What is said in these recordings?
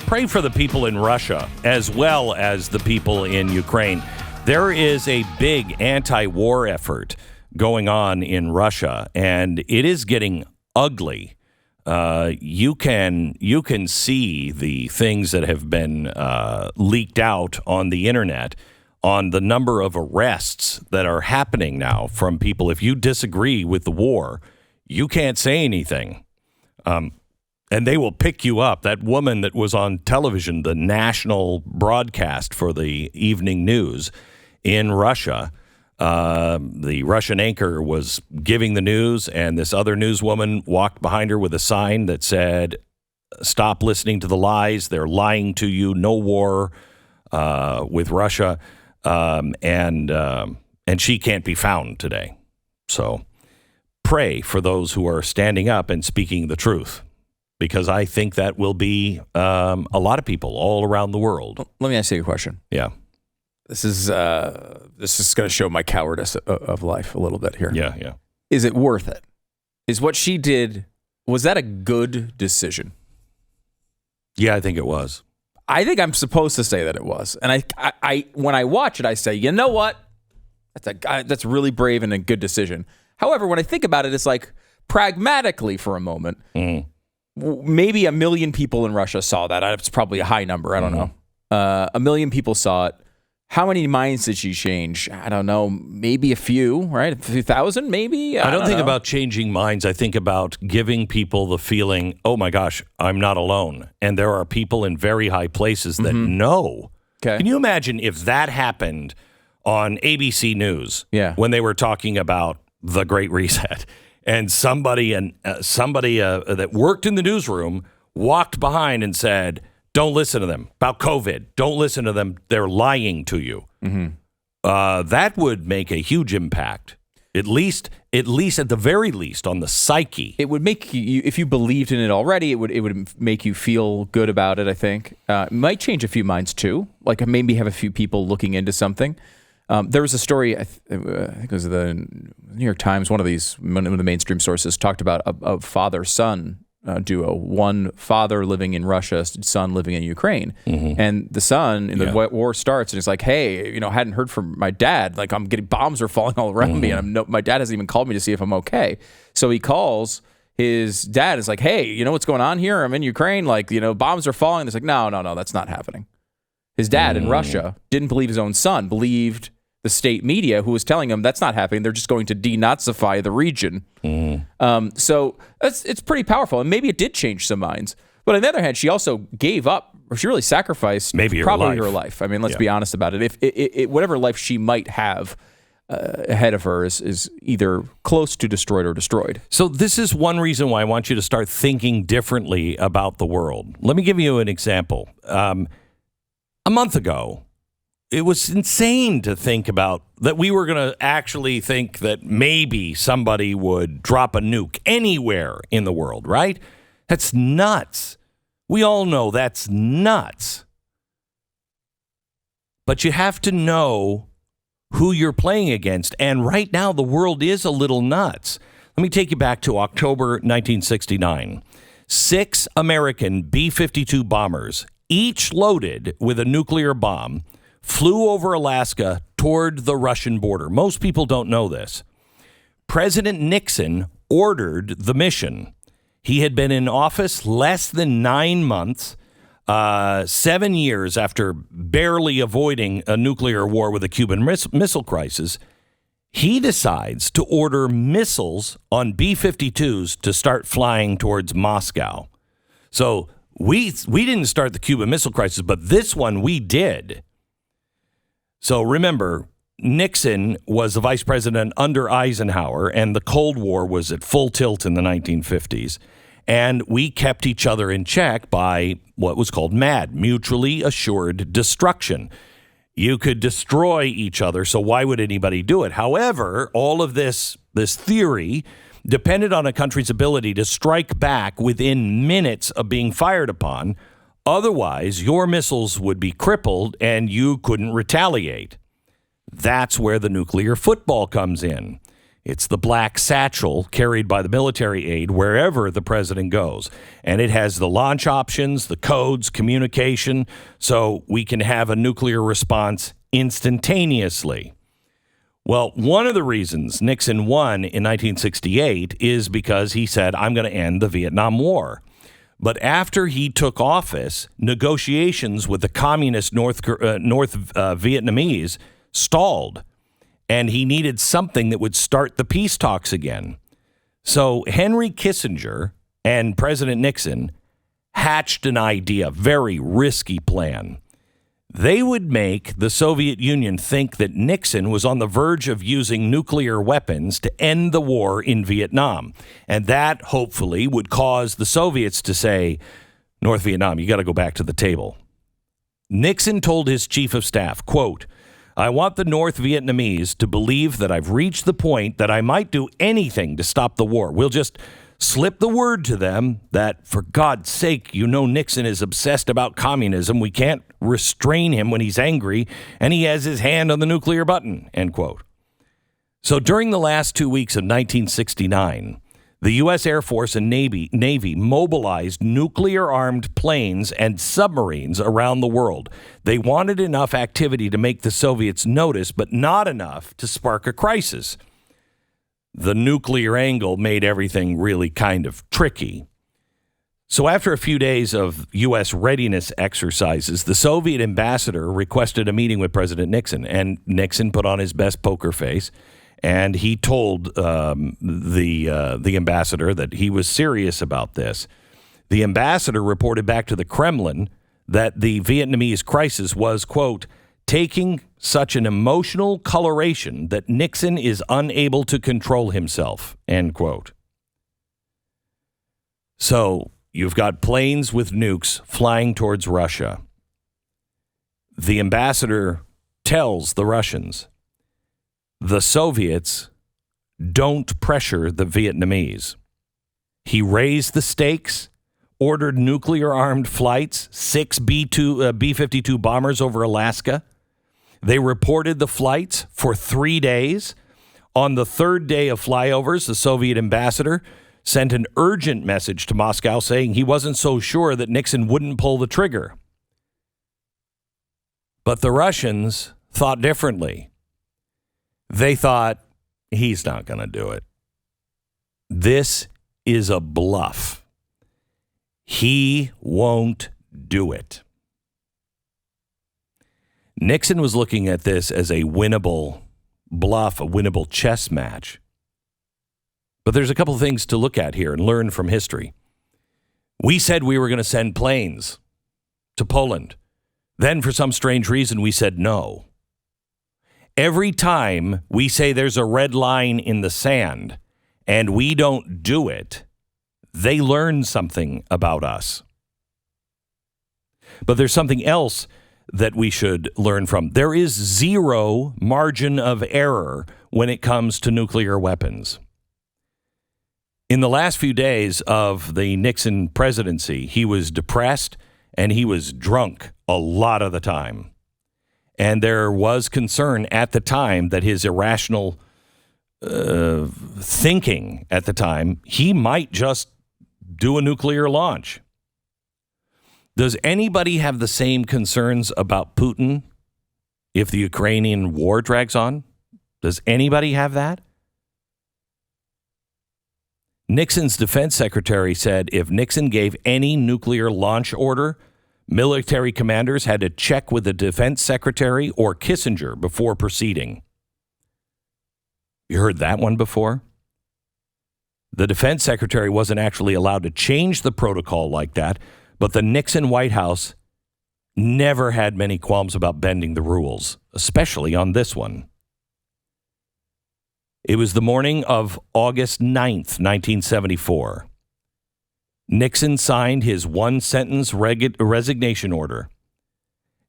pray for the people in Russia as well as the people in Ukraine. There is a big anti-war effort going on in Russia, and it is getting ugly. You can see the things that have been leaked out on the internet on the number of arrests that are happening now from people. If you disagree with the war, you can't say anything. And they will pick you up. That woman that was on television, the national broadcast for the evening news in Russia, the Russian anchor was giving the news, and this other newswoman walked behind her with a sign that said, "Stop listening to the lies. They're lying to you. No war with Russia." And she can't be found today. So pray for those who are standing up and speaking the truth, because I think that will be a lot of people all around the world. Let me ask you a question. Yeah. This is going to show my cowardice of life a little bit here. Yeah. Is it worth it? Is what she did, was that a good decision? Yeah, I think it was. I think I'm supposed to say that it was. And I when I watch it, I say, you know what? That's really brave and a good decision. However, when I think about it, it's like pragmatically for a moment, maybe 1 million people in Russia saw that. It's probably a high number. I don't know. 1 million people saw it. How many minds did she change? I don't know. Maybe a few, right? A few thousand, maybe? I don't think about changing minds. I think about giving people the feeling, oh my gosh, I'm not alone. And there are people in very high places that know. Okay. Can you imagine if that happened on ABC News when they were talking about the Great Reset, and somebody that worked in the newsroom walked behind and said, "Don't listen to them about COVID. Don't listen to them. They're lying to you." That would make a huge impact, at least at the very least on the psyche. It would make you, if you believed in it already, it would make you feel good about it, I think. It might change a few minds too, like maybe have a few people looking into something. There was a story, I think it was the New York Times, one of the mainstream sources, talked about a father-son duo, one father living in Russia, son living in Ukraine. And the son, the war starts, and he's like, "Hey, hadn't heard from my dad. Like, I'm getting bombs are falling all around me, and my dad hasn't even called me to see if I'm okay." So he calls his dad. Is like, "Hey, you know what's going on here? I'm in Ukraine. Like, bombs are falling." It's like, no, that's not happening. His dad in Russia didn't believe his own son, believed the state media, who was telling him that's not happening. They're just going to denazify the region. So it's pretty powerful, and maybe it did change some minds. But on the other hand, she also gave up, or she really sacrificed probably her life. I mean, let's be honest about it. If whatever life she might have ahead of her is either close to destroyed or destroyed. So this is one reason why I want you to start thinking differently about the world. Let me give you an example. A month ago, it was insane to think about that we were going to actually think that maybe somebody would drop a nuke anywhere in the world, right? That's nuts. We all know that's nuts. But you have to know who you're playing against. And right now, the world is a little nuts. Let me take you back to October 1969. 6 American B-52 bombers, each loaded with a nuclear bomb, flew over Alaska toward the Russian border. Most people don't know this. President Nixon ordered the mission. He had been in office less than 9 months, 7 years after barely avoiding a nuclear war with a Cuban missile crisis. He decides to order missiles on B-52s to start flying towards Moscow. So we didn't start the Cuban Missile Crisis, but this one we did. So remember, Nixon was the vice president under Eisenhower, and the Cold War was at full tilt in the 1950s. And we kept each other in check by what was called MAD, mutually assured destruction. You could destroy each other, so why would anybody do it? However, all of this theory depended on a country's ability to strike back within minutes of being fired upon. Otherwise, your missiles would be crippled and you couldn't retaliate. That's where the nuclear football comes in. It's the black satchel carried by the military aide wherever the president goes. And it has the launch options, the codes, communication, so we can have a nuclear response instantaneously. Well, one of the reasons Nixon won in 1968 is because he said, I'm going to end the Vietnam War. But after he took office, negotiations with the communist North Vietnamese stalled, and he needed something that would start the peace talks again. So Henry Kissinger and President Nixon hatched an idea, very risky plan. They would make the Soviet Union think that Nixon was on the verge of using nuclear weapons to end the war in Vietnam. And that, hopefully, would cause the Soviets to say, North Vietnam, you got to go back to the table. Nixon told his chief of staff, quote, I want the North Vietnamese to believe that I've reached the point that I might do anything to stop the war. We'll just slip the word to them that, for God's sake, Nixon is obsessed about communism. We can't restrain him when he's angry, and he has his hand on the nuclear button, end quote. So during the last 2 weeks of 1969, the U.S. Air Force and Navy mobilized nuclear-armed planes and submarines around the world. They wanted enough activity to make the Soviets notice, but not enough to spark a crisis. The nuclear angle made everything really kind of tricky. So after a few days of U.S. readiness exercises, the Soviet ambassador requested a meeting with President Nixon, and Nixon put on his best poker face, and he told the ambassador that he was serious about this. The ambassador reported back to the Kremlin that the Vietnamese crisis was, quote, taking such an emotional coloration that Nixon is unable to control himself, end quote. So you've got planes with nukes flying towards Russia. The ambassador tells the Russians, the Soviets don't pressure the Vietnamese. He raised the stakes, ordered nuclear-armed flights, 6 B-52 bombers over Alaska. They reported the flights for 3 days. On the third day of flyovers, the Soviet ambassador sent an urgent message to Moscow saying he wasn't so sure that Nixon wouldn't pull the trigger. But the Russians thought differently. They thought, he's not going to do it. This is a bluff. He won't do it. Nixon was looking at this as a winnable bluff, a winnable chess match. But there's a couple of things to look at here and learn from history. We said we were going to send planes to Poland. Then, for some strange reason, we said no. Every time we say there's a red line in the sand and we don't do it, they learn something about us. But there's something else that we should learn from. There is zero margin of error when it comes to nuclear weapons. In the last few days of the Nixon presidency, he was depressed and he was drunk a lot of the time. And there was concern at the time that his irrational thinking at the time, he might just do a nuclear launch. Does anybody have the same concerns about Putin if the Ukrainian war drags on? Does anybody have that? Nixon's defense secretary said if Nixon gave any nuclear launch order, military commanders had to check with the defense secretary or Kissinger before proceeding. You heard that one before? The defense secretary wasn't actually allowed to change the protocol like that, but the Nixon White House never had many qualms about bending the rules, especially on this one. It was the morning of August 9th, 1974. Nixon signed his one-sentence resignation order.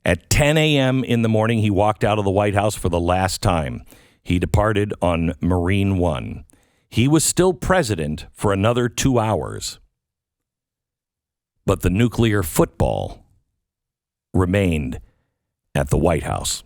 At 10 a.m. in the morning, he walked out of the White House for the last time. He departed on Marine One. He was still president for another 2 hours. But the nuclear football remained at the White House.